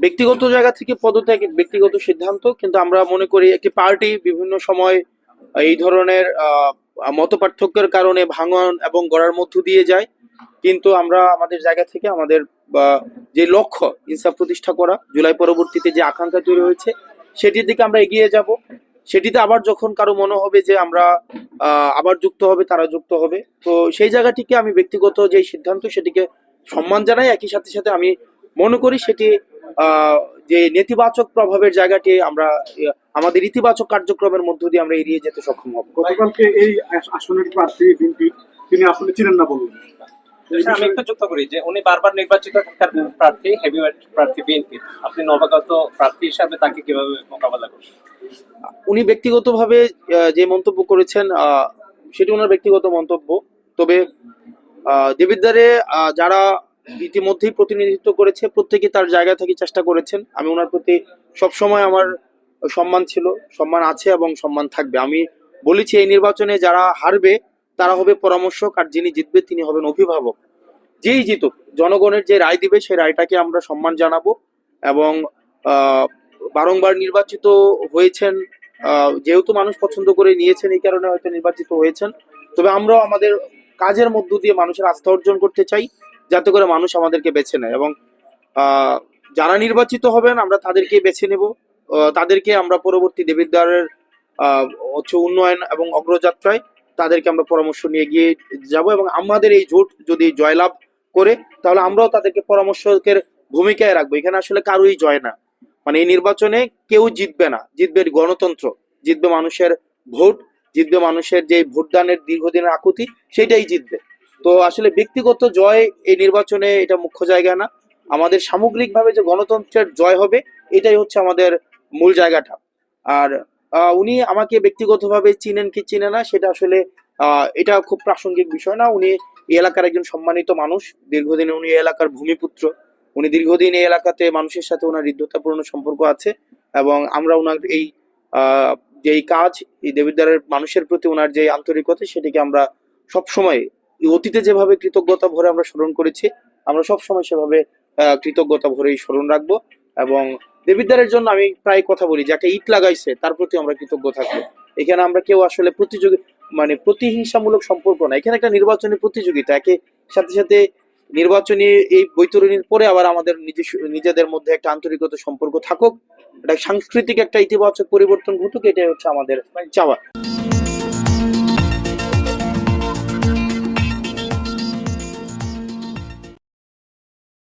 ব্যক্তিগত জায়গা থেকে পদত্যাগ ব্যক্তিগত সিদ্ধান্ত, কিন্তু আমরা মনে করি একটি পার্টি বিভিন্ন সময় এই ধরনের মতপার্থক্যের কারণে ভাঙন এবং গড়ার মধ্য দিয়ে যায়। কিন্তু আমরা আমাদের জায়গা থেকে আমাদের বা, যে লক্ষ্য ইনসাফ প্রতিষ্ঠা করা, জুলাই পরবর্তীতে যে আকাঙ্ক্ষা তৈরি হয়েছে সেটির দিকে আমরা এগিয়ে যাব। সেটিতে আবার যখন কারো মনে হবে যে আমরা আবার যুক্ত হবে, তারা যুক্ত হবে। তো সেই জায়গাটিকে আমি ব্যক্তিগত যে সিদ্ধান্ত সেটিকে সম্মান জানাই, একই সাথে সাথে আমি মনে করি সেটি যে নেতিবাচক প্রভাবের জায়গাটি আমরা আমাদের ইতিবাচক কার্যক্রমের মধ্য দিয়ে আমরা এড়িয়ে যেতে সক্ষম হব। গতকালকে এই আসনের প্রার্থী বিএনপি তিনি আসলে ছিলেন না বলুন। আমি একটু যুক্ত করি যে উনি বারবার নির্বাচিত থাকার প্রার্থী, হেভিওয়েট প্রার্থী বিএনপি। আপনি নবাগত প্রার্থী হিসাবে তাকে কিভাবে মোকাবেলা করবেন? উনি ব্যক্তিগতভাবে যে মন্তব্য করেছেন সেটি ওনার ব্যক্তিগত মন্তব্য। তবে দেবিদ্বারে যারা ইতিমধ্যেই প্রতিনিধিত্ব করেছে প্রত্যেকে তার জায়গা থেকে চেষ্টা করেছেন। আমি ওনার প্রতি সবসময় আমার সম্মান ছিল, সম্মান আছে এবং সম্মান থাকবে। আমি বলেছি এই নির্বাচনে যারা হারবে তারা হবে পরামর্শক, আর যিনি জিতবে তিনি হবেন অভিভাবক। যেই জিতুক, জনগণের যে রায় দিবে সেই রায়টাকে আমরা সম্মান জানাবো। এবং বারংবার নির্বাচিত হয়েছেন, যেহেতু মানুষ পছন্দ করে নিয়েছেন এই কারণে হয়তো নির্বাচিত হয়েছেন। তবে আমরাও আমাদের কাজের মধ্য দিয়ে মানুষের আস্থা অর্জন করতে চাই, যাতে করে মানুষ আমাদেরকে বেছে নেয়। এবং যারা নির্বাচিত হবেন আমরা তাদেরকে বেছে নেব, তাদেরকে আমরা পরবর্তী দেবিদ্বারের হচ্ছে উন্নয়ন এবং অগ্রযাত্রায় তাদেরকে আমরা পরামর্শ নিয়ে গিয়ে যাব। এবং আমাদের এই জোট যদি জয়লাভ করে তাহলে আমরাও তাদেরকে পরামর্শকের ভূমিকায় রাখবো। এখানে আসলে কারোই জয় না, মানে এই নির্বাচনে কেউ জিতবে না, জিতবে গণতন্ত্র, জিতবে মানুষের ভোট, জিতবে মানুষের যে ভোটদানের দীর্ঘদিনের আকুতি, সেটাই জিতবে। তো আসলে ব্যক্তিগত জয় এই নির্বাচনে এটা মুখ্য জায়গা না, আমাদের সামগ্রিকভাবে যে গণতন্ত্রের জয় হবে এটাই হচ্ছে আমাদের মূল জায়গাটা। আর উনি আমাকে ব্যক্তিগতভাবে চিনেন কি চিনে না সেটা আসলে এটা খুব প্রাসঙ্গিক বিষয় না। উনি এই এলাকার একজন সম্মানিত মানুষ, দীর্ঘদিন উনি এই এলাকার ভূমিপুত্র। উনি দীর্ঘদিন এই এলাকাতে মানুষের সাথে ওনার হৃদ্যতাপূর্ণ সম্পর্ক আছে। এবং আমরা ওনার এই যে কাজ, এই দেবিদ্বারের মানুষের প্রতি ওনার যে আন্তরিকতা সেটিকে আমরা সবসময় অতীতে যেভাবে কৃতজ্ঞতা ভরে আমরা স্মরণ করেছি, আমরা সবসময় সেভাবে কৃতজ্ঞতা ভরেই স্মরণ রাখবো। এবং দেবিদ্বারের জন্য আমি প্রায় কথা বলি যে একটা ইট লাগাইছে তার প্রতি আমরা কৃতজ্ঞ থাকবো। এখানে আমরা কেউ আসলে প্রতিযোগী মানে প্রতিহিংসামূলক সম্পর্ক না, এখানে একটা নির্বাচনী প্রতিযোগিতা। একে সাথে সাথে নির্বাচনী এই বৈতরণীর পরে আবার আমাদের নিজেদের মধ্যে একটা আন্তরিকতা সম্পর্ক থাকুক, একটা সাংস্কৃতিক একটা ইতিবাচক পরিবর্তন ঘটুক, এটাই হচ্ছে আমাদের চাওয়া।